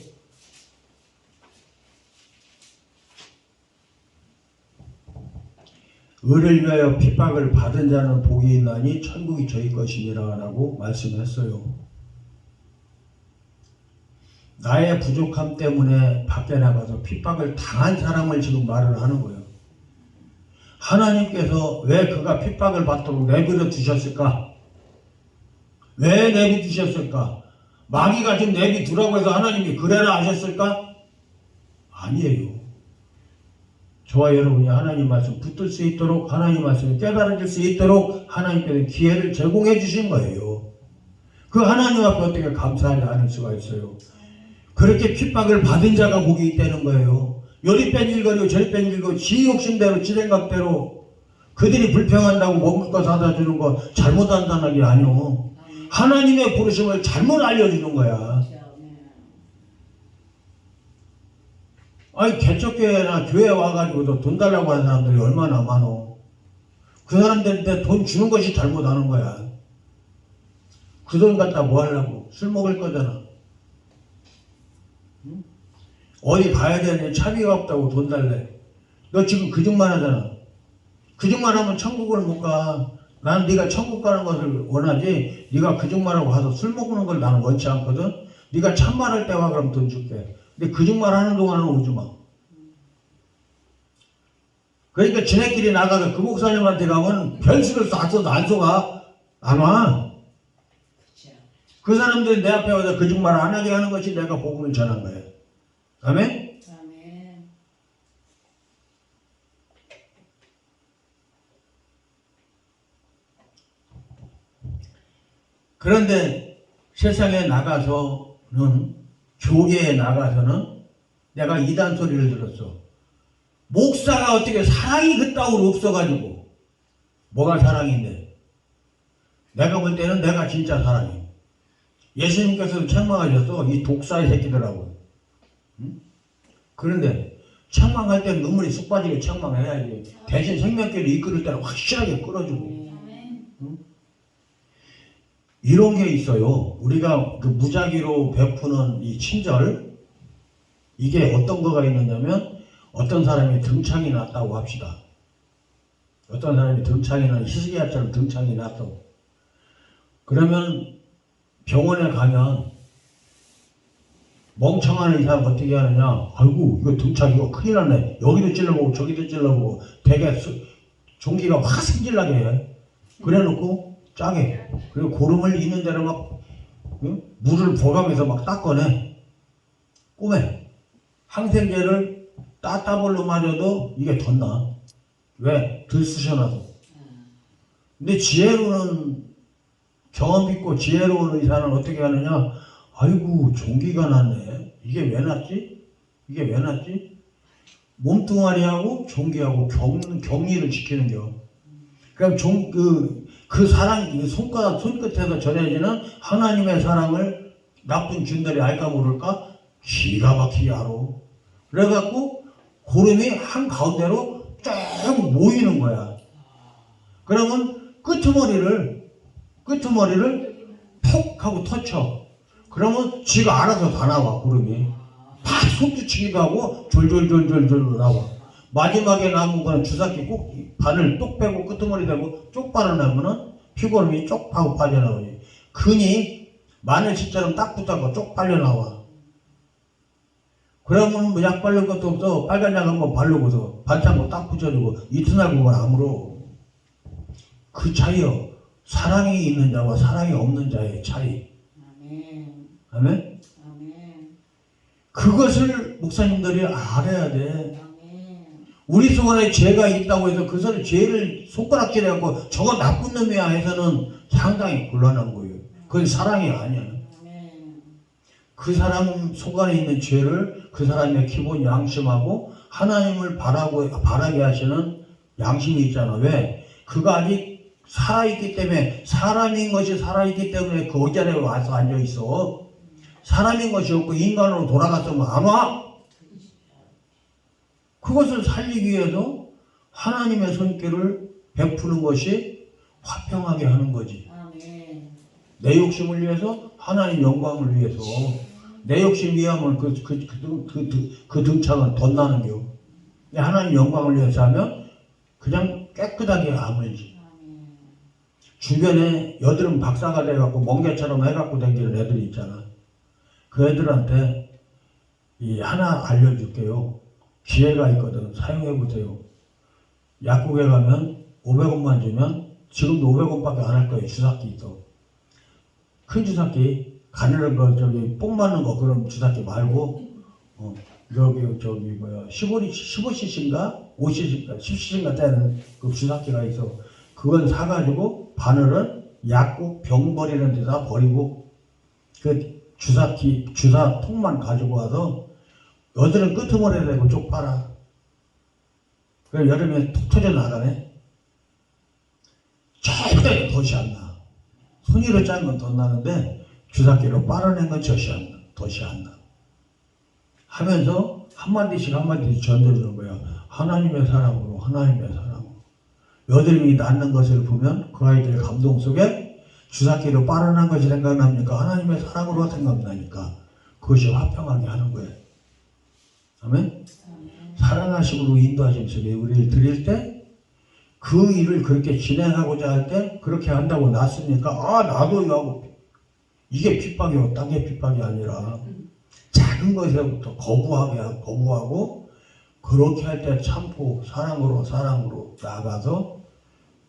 의를 위하여 핍박을 받은 자는 복이 있나니 천국이 저희 것이니라 라고 말씀했어요. 나의 부족함 때문에 밖에 나가서 핍박을 당한 사람을 지금 말을 하는 거예요. 하나님께서 왜 그가 핍박을 받도록 내버려 두셨을까? 왜 내비 두셨을까? 마귀가 좀 내비 두라고 해서 하나님이 그래라 하셨을까? 아니에요. 저와 여러분이 하나님 말씀 붙들 수 있도록, 하나님 말씀을 깨달아질 수 있도록 하나님께서 기회를 제공해 주신 거예요. 그 하나님 앞에 어떻게 감사하지 않을 수가 있어요. 그렇게 핍박을 받은 자가 복이 있다는 거예요. 요리 뺀질거리고 저리 뺀질거리고 지 욕심대로 지 생각대로 그들이 불평한다고 먹을 거 사다 주는 거 잘못한다는 게 아니오. 하나님의 부르심을 잘못 알려주는 거야. 아니 개척교회나 교회 와가지고도 돈 달라고 하는 사람들이 얼마나 많어. 그 사람들한테 돈 주는 것이 잘못하는 거야. 그 돈 갖다 뭐 하려고? 술 먹을 거잖아. 응? 어디 가야 되는데 차비가 없다고 돈 달래. 너 지금 그중만 하잖아. 그중만 하면 천국을 못 가. 나는 네가 천국 가는 것을 원하지, 네가 그중만 하고 가서 술 먹는 걸 나는 원치 않거든. 네가 참말할 때 와 그럼 돈 줄게. 근데 그중만 하는 동안은 오지 마. 그러니까 지네끼리 나가서 그 목사님한테 가면 별수를 쏴서도 안 속아. 안 와. 그 사람들이 내 앞에 와서 그중말 안 하게 하는 것이 내가 복음을 전한 거예요. 아멘? 아멘. 그런데 세상에 나가서는, 교계에 나가서는 내가 이단 소리를 들었어. 목사가 어떻게 사랑이 그따위로 없어가지고. 뭐가 사랑인데? 내가 볼 때는 내가 진짜 사랑해. 예수님께서도 책망하셨어. 이 독사의 새끼들하고. 응? 그런데 책망할 때 눈물이 쑥 빠지게 책망해야지. 대신 생명길을 이끌을 때는 확실하게 끌어주고. 응? 이런 게 있어요. 우리가 그 무작위로 베푸는 이 친절, 이게 어떤 거가 있느냐면, 어떤 사람이 등창이 났다고 합시다. 어떤 사람이 등창이 난 히스기야처럼 등창이 났어. 그러면 병원에 가면 멍청한 의사가 어떻게 하느냐? 아이고 이거 등창 이거 큰일 났네. 여기도 찔러보고 저기도 찔러보고 되게 종기가 확 생질나게 해. 그래놓고 짜게. 그리고 고름을 있는 대로 막 응? 물을 부어가면서 막 닦아내. 꿈에 항생제를 따따블로 맞아도 이게 덧나. 왜? 들쑤셔놔서. 근데 지혜로운, 경험 있고 지혜로운 의사는 어떻게 하느냐? 아이고 종기가 났네. 이게 왜 났지? 이게 왜 났지? 몸뚱아리하고 종기하고 격리를 지키는겨. 그럼 그 사랑, 손가락 손끝에서 전해지는 하나님의 사랑을 나쁜 균들이 알까 모를까? 기가 막히게 알아. 그래갖고 고름이 한 가운데로 쭉 모이는 거야. 그러면 끄트머리를 톡 하고 터쳐. 그러면 지가 알아서 다 나와, 고름이. 팍 손두치기도 하고 졸졸졸졸졸 나와. 마지막에 남은 거는 주사기 꼭 바늘 똑 빼고 끄트머리 대고 쪽 빨아내면은 피고름이 쪽 하고 빠져나오지. 근이 마늘씨처럼 딱 붙어서 쪽 빨려나와. 그러면 뭐 약 바를 것도 없어. 빨간 약 한번 바르고서 반창고 딱 붙여주고 이튿날 보면 아무로. 그 차이요. 사랑이 있는 자와 사랑이 없는 자의 차이. 아멘. 아멘? 아멘. 그것을 목사님들이 알아야 돼. 아멘. 우리 속에 죄가 있다고 해서 그 사람 죄를 손가락질해갖고 저거 나쁜 놈이야 해서는 상당히 곤란한 거예요. 그건 사랑이 아니야. 아멘. 그 사람 속 안에 있는 죄를 그 사람의 기본 양심하고 하나님을 바라게 하시는 양심이 있잖아. 왜? 그가 아직 살아있기 때문에, 사람인 것이 살아있기 때문에 그 자리에 와서 앉아있어. 사람인 것이 없고 인간으로 돌아갔으면 안 와. 그것을 살리기 위해서 하나님의 손길을 베푸는 것이 화평하게 하는 거지. 아멘. 내 욕심을 위해서, 하나님 영광을 위해서. 내 욕심 위하면 그 등창은 덧나는겨. 하나님 영광을 위해서 하면 그냥 깨끗하게 아물지. 주변에 여드름 박사가 돼갖고 멍게처럼 해갖고 다니는 애들이 있잖아. 그 애들한테 하나 알려줄게요. 기회가 있거든. 사용해 보세요. 약국에 가면 500원만 주면 지금도 500원밖에 안 할 거예요. 주사기 있어. 큰 주사기, 가늘은 거, 뽕 맞는 거, 그런 주사기 말고, 저기, 15cc인가? 5cc인가? 10cc인가 되는 그 주사기가 있어. 그건 사가지고, 바늘은 약국 병 버리는 데다 버리고, 그 주사통만 가지고 와서, 여드름 끄트머리에 대고 쪽 빨아. 그래, 여름에 툭 터져 나가네. 절대 덫이 안 나. 손으로 짠 건 덧 나는데 주사기로 빨아낸 건 덫이 안 나. 하면서 한마디씩 전해주는 거야. 하나님의 사랑으로, 하나님의 사랑으로. 여드름이 낫는 것을 보면 그 아이들 감동 속에 주사기로 빨아낸 것이 생각납니까? 하나님의 사랑으로 생각나니까 그것이 화평하게 하는 거예요. 아멘? 사랑하심으로 인도하심 속에 우리를 드릴 때 그 일을 그렇게 진행하고자 할 때 그렇게 한다고 놨으니까 나도 이거 이게 핍박이고 딴 게 핍박이 아니라 작은 것에부터 거부하고 그렇게 할 때 참고 사랑으로 나아가서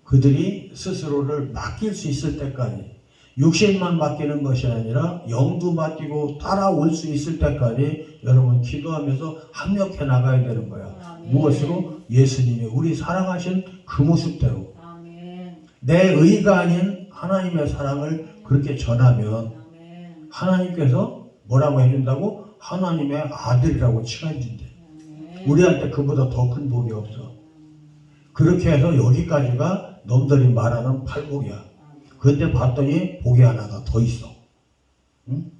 그들이 스스로를 맡길 수 있을 때까지 육신만 맡기는 것이 아니라 영도 맡기고 따라올 수 있을 때까지 여러분 기도하면서 합력해 나가야 되는 거야. 아멘. 무엇으로? 예수님이 우리 사랑하신 그 모습대로. 아멘. 내 의가 아닌 하나님의 사랑을 그렇게 전하면 아멘. 하나님께서 뭐라고 해준다고? 하나님의 아들이라고 칭해준대. 우리한테 그보다 더 큰 복이 없어. 그렇게 해서 여기까지가 놈들이 말하는 팔복이야. 그때 봤더니 복이 하나가 더 있어. 응?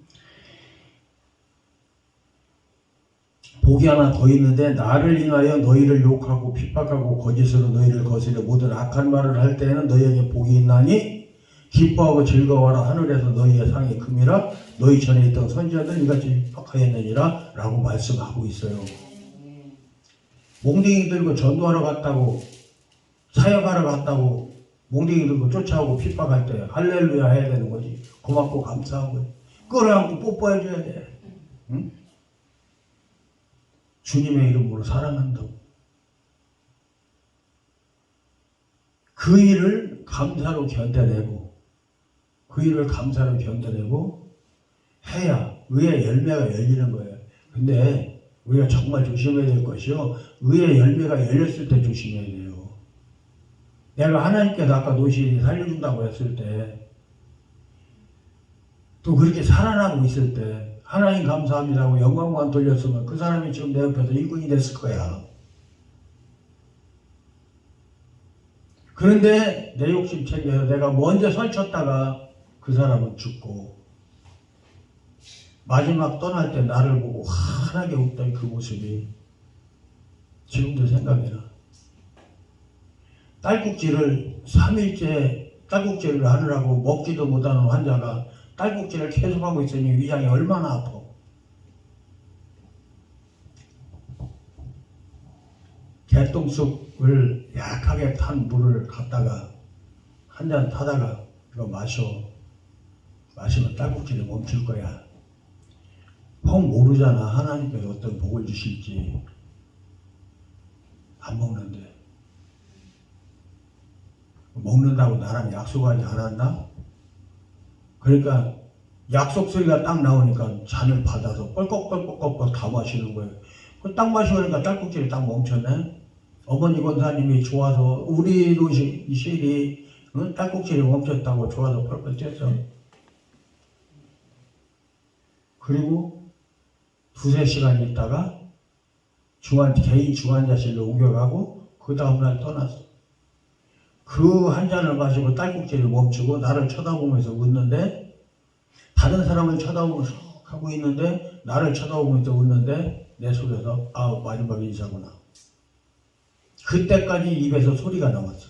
복이 하나 더 있는데 나를 인하여 너희를 욕하고 핍박하고 거짓으로 너희를 거스려 모든 악한 말을 할 때에는 너희에게 복이 있나니 기뻐하고 즐거워하라. 하늘에서 너희의 상이 큼이라. 너희 전에 있던 선지자들 이같이 격하였느니라 라고 말씀하고 있어요. 몽둥이 들고 전도하러 갔다고 사역하러 갔다고 몽둥이 들고 쫓아오고 핍박할 때 할렐루야 해야 되는 거지. 고맙고 감사한 거지. 끌어안고 뽀뽀해줘야 돼. 응? 주님의 이름으로 사랑한다고. 그 일을 감사로 견뎌내고 해야 의의 열매가 열리는 거예요. 근데 우리가 정말 조심해야 될 것이요. 의의 열매가 열렸을 때 조심해야 돼요. 내가 하나님께서 아까 노시 살려준다고 했을 때 또 그렇게 살아나고 있을 때 하나님 감사합니다고 영광만 돌렸으면 그 사람이 지금 내 옆에서 일꾼이 됐을 거야. 그런데 내 욕심 챙겨서 내가 먼저 설쳤다가 그 사람은 죽고 마지막 떠날 때 나를 보고 환하게 웃던 그 모습이 지금도 생각이 나. 딸꾹질을 3일째 딸꾹질을 하느라고 먹지도 못하는 환자가 딸꾹질을 계속하고 있으니 위장이 얼마나 아파. 개똥쑥을 약하게 탄 물을 갖다가 한 잔 타다가 이거 마시면 딸꾹질이 멈출 거야. 혹 모르잖아. 하나님께서 어떤 복을 주실지. 안 먹는데. 먹는다고 나랑 약속하지 않았나? 그러니까 약속 소리가 딱 나오니까 잔을 받아서 뻘꺽뻘꺽 다 마시는 거예요. 딱 마시니까 딸꾹질이 딱 멈췄네. 어머니 권사님이 좋아서 우리도 이 실이 딸꾹질이 멈췄다고 좋아서 펄펄 뛰었어. 그리고 2-3시간 있다가 개인 중환자실로 옮겨가고 그 다음날 떠났어. 그 한 잔을 마시고 딸꾹질을 멈추고 나를 쳐다보면서 웃는데 다른 사람을 쳐다보면서 하고 있는데 나를 쳐다보면서 웃는데 내 속에서 마지막 인사구나. 그때까지 입에서 소리가 나왔어.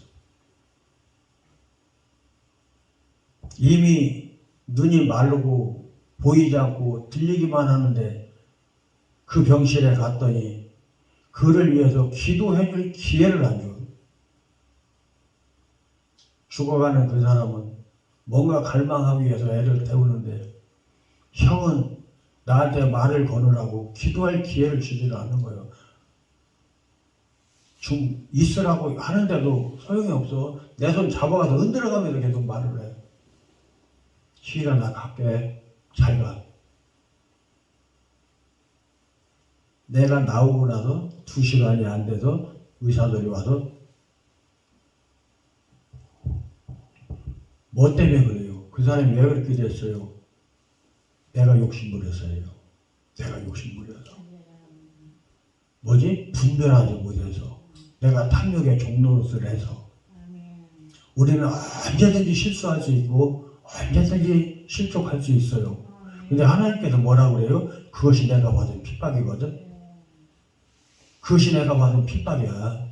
이미 눈이 마르고 보이지 않고 들리기만 하는데 그 병실에 갔더니 그를 위해서 기도해줄 기회를 안 줘. 죽어가는 그 사람은 뭔가 갈망하기 위해서 애를 태우는데 형은 나한테 말을 거느라고 기도할 기회를 주지를 않는 거예요. 좀 있으라고 하는데도 소용이 없어. 내 손 잡아가서 흔들어가면서 계속 말을 해. 시일아 나 갈게. 잘 가. 내가 나오고 나서 2시간이 안 돼서 의사들이 와서 뭐 때문에 그래요? 그 사람이 왜 그렇게 됐어요? 내가 욕심부려서예요. 내가 욕심부려서. 뭐지? 분별하지 못해서. 내가 탐욕의 종노릇을 해서. 우리는 언제든지 실수할 수 있고 언제든지 실족할 수 있어요. 근데 하나님께서 뭐라고 그래요? 그것이 내가 받은 핍박이거든. 그것이 내가 받은 핍박이야.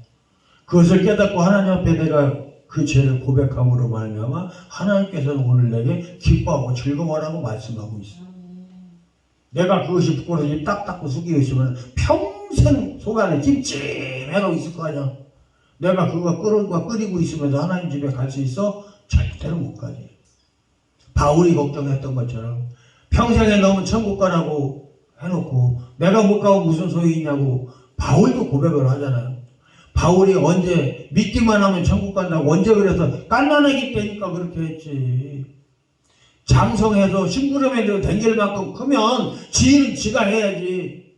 그것을 깨닫고 하나님 앞에 내가 그 죄를 고백함으로 말미암아 하나님께서는 오늘 내게 기뻐하고 즐거워하라고 말씀하고 있어. 내가 그것이 부끄러워서 입 딱 닫고 숙이고 있으면 평생 속 안에 찜찜해가고 있을 거 아니야. 내가 그거 끓이고 있으면서 하나님 집에 갈 수 있어? 절대로 못 가지. 바울이 걱정했던 것처럼 평생에 너무 천국 가라고 해놓고 내가 못 가고 무슨 소용이 있냐고 바울도 고백을 하잖아요. 바울이 언제 믿기만 하면 천국 간다고 언제 그래서 깐난애기 때니까 그렇게 했지. 장성해서 심부름에 댕길 만큼 크면 지는 지가 해야지.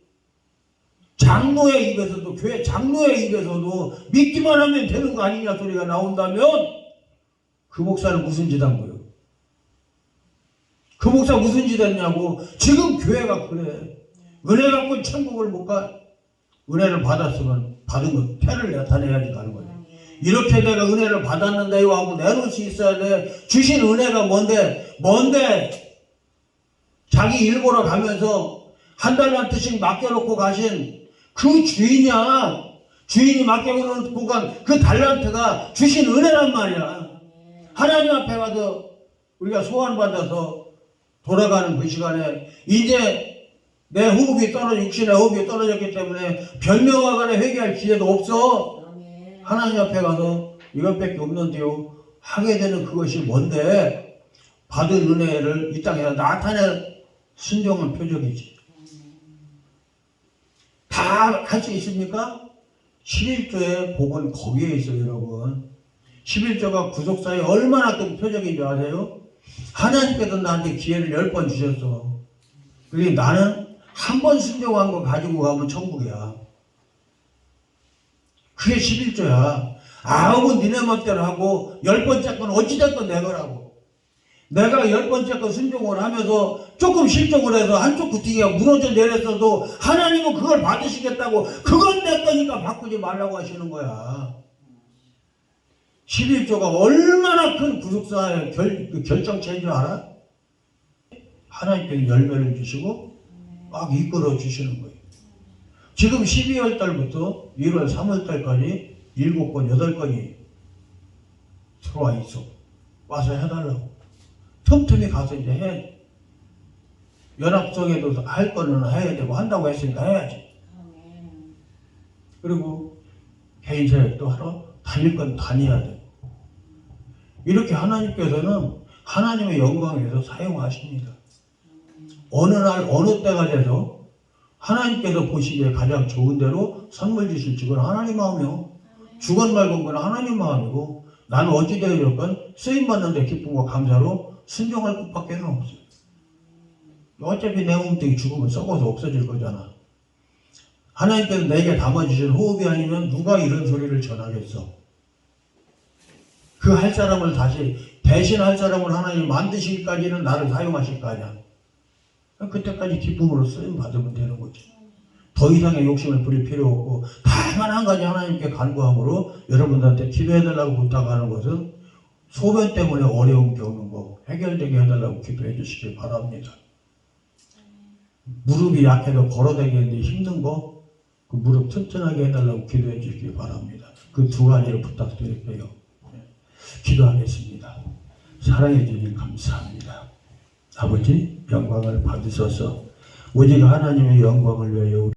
장로의 입에서도 교회 장로의 입에서도 믿기만 하면 되는 거 아니냐 소리가 나온다면 그 목사는 무슨 짓 한 거예요? 그 목사 무슨 짓 했냐고. 지금 교회가 그래. 은혜 갖고 천국을 못 가. 은혜를 받았으면 받은 건 패를 나타내야지 가는 거야. 이렇게 내가 은혜를 받았는데요 하고 내놓을 수 있어야 돼. 주신 은혜가 뭔데 자기 일 보러 가면서 한 달에 한 뜻씩 맡겨놓고 가신 그 주인이야. 주인이 맡겨놓고 간 그 달란트가 주신 은혜란 말이야. 하나님 앞에 가서 우리가 소환받아서 돌아가는 그 시간에 이제 내 육신의 호흡이 떨어졌기 때문에 별명하거나 회개할 기회도 없어. 하나님 앞에 가서 이것밖에 없는데요. 하게 되는 그것이 뭔데? 받은 은혜를 이 땅에서 나타낼 순종한 표적이지. 다 할 수 있습니까? 11조의 복은 거기에 있어요, 여러분. 11조가 구속사에 얼마나 큰 표적인 줄 아세요? 하나님께서 나한테 기회를 10번 주셨어. 그게 나는 한 번 순종한 거 가지고 가면 천국이야. 그게 11조야. 아무 니네 멋대로 하고 10번째 건 어찌됐건 내 거라고. 내가 10번째 건 순종을 하면서 조금 실족을 해서 한쪽 구티기가 무너져 내렸어도 하나님은 그걸 받으시겠다고. 그건 내 거니까 바꾸지 말라고 하시는 거야. 11조가 얼마나 큰 구속사의 결정체인 줄 알아? 하나님께서 열매를 주시고 막 이끌어 주시는 거예요. 지금 12월 달부터 1월 3월 달까지 7건, 8건이 들어와 있어. 와서 해달라고. 틈틈이 가서 이제 해. 연합성에도 할 거는 해야 되고 한다고 했으니까 해야지. 그리고 개인 사역도 하러 다닐 건 다녀야 돼. 이렇게 하나님께서는 하나님의 영광을 위해서 사용하십니다. 어느 날 어느 때가 돼서 하나님께서 보시기에 가장 좋은 대로 선물 주실지 그건 하나님 마음이요. 주건 말건 그건 하나님 마음이고 나는 어찌되었건 쓰임받는 데 기쁨과 감사로 순종할 것밖에 없어요. 어차피 내 몸뚱이 죽으면 썩어서 없어질 거잖아. 하나님께서 내게 담아주신 호흡이 아니면 누가 이런 소리를 전하겠어. 그 할 사람을 다시 대신할 사람을 하나님 만드시기까지는 나를 사용하실 거 아니야. 그때까지 기쁨으로 쓰임 받으면 되는 거지. 더 이상의 욕심을 부릴 필요 없고 다만 한 가지 하나님께 간구함으로 여러분들한테 기도해달라고 부탁하는 것은 소변 때문에 어려움 겪는 거 해결되게 해달라고 기도해 주시길 바랍니다. 무릎이 약해도 걸어다니는데 힘든 거 그 무릎 튼튼하게 해달라고 기도해 주시길 바랍니다. 그 두 가지를 부탁드릴게요. 기도하겠습니다. 사랑해 주님 감사합니다. 아버지 영광을 받으셔서 오직 하나님의 영광을 위하여